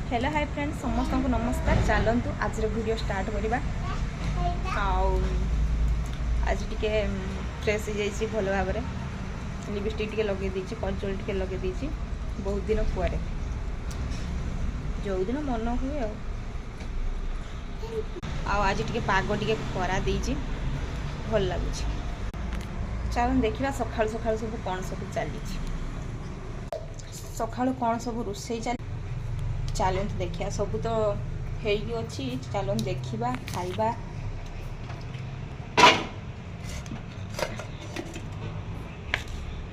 Hello hi friends समस्त को नमस्कार। चलतु आज वीडियो स्टार्ट करवा। आज टी फ्रेश हो जाइए भल भाव में लिपस्टिक टे लगे देती कजल टे लगे देती बहुत दिन कुआरे जो दिन मन हुए आज टे पाग टे खरा देती भल लगुच। चल देखा सका सका सब कौन सब चली सका कौन सब रोषे चल चलते देखिया सब तो हेगी अच्छी। चलते देखा खाइबा।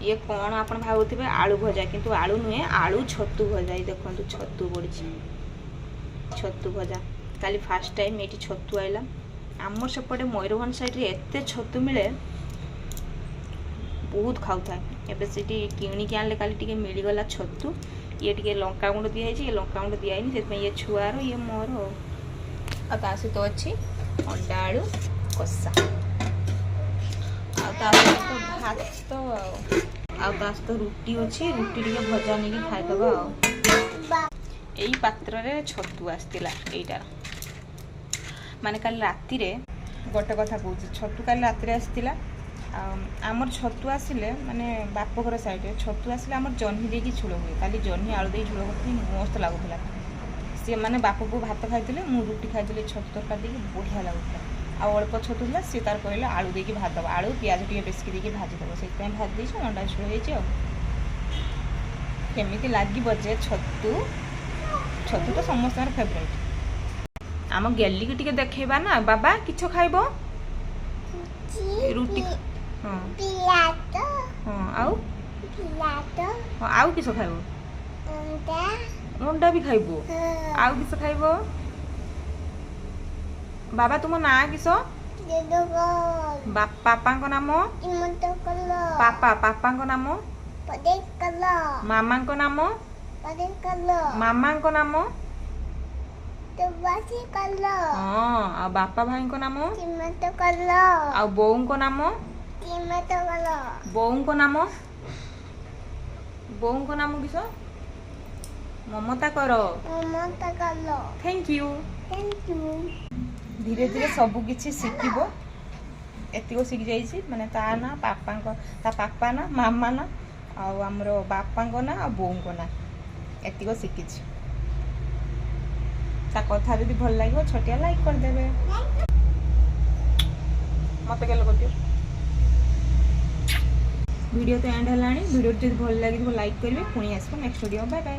ये कौन आप भावुवे आलू भजा किंतु आलू नुहे आलू छतु भजा। ये देखो छतु पड़ी छतु भजा काली फास्ट टाइम ये छतु आइला। आमर सेपटे मयूरभंज साइड रे एते छतु मिले बहुत खाऊ था। एबे सेठी किणिक आनले काली टिके मिलगला छतु। ये टिके लंका गुंड दिया है, ये लंका गुंड दिया है ये छुआर ये मोर आ सहित अच्छी अंडा आलू कषा भात तो रुटी अच्छी रुटी टिके भजा नहीं खाईदबा। यही पात्र रे छतु आसला यहीटार माने काली राति रे गोटे कथा कहूँ छतु काली राति रे आसला। आमर छतु आसिले माने बापघर साइड छतु आसिले आमर जह्नी देकी झोल हुए काली जह्नी आलू दे झोल करती मस्त लगुला। सी मैंने बाप को भात खाई मु रुटी खाई छतु तरकारी देकी बढ़िया लगुला। अल्प छतु था सी तार कहले आलू देकी भात दब आलू पियाज टे बेसिक देकी भाजीदेव से भात दे अंडा झोल होमी लगे जे छतु छतु तो समस्त फेवरेट। आम गेली की टिके देखा ना बाबा किछ खाइब रुटी हाँ आउ किस खाइब अंडा भी खाइब आउ किस खाइब बाबा तुम ना किस पापा को नाम पापा पापा को नाम मामा को नाम मामा को नाम हाँ बापा भाई को नाम आ बोऊ को नाम बोऊ को नाम बोऊ को नाम किस ममता कर थैंक यू। धीरे धीरे सब किछि शिखिबो एतिको शिखि जाइछि माने ता ना पापा ना मामा ना आमर बापा को ना बोऊ को ना एतिको शिखिछि। ता कथा यदि भल लगे छोटिया लाइक करदेवे मत के लोग वीडियो तो एंड है वीडियो जब भल लगे लाइक करेंगे पुणी आसो नेक्स्ट वीडियो बाय बाय।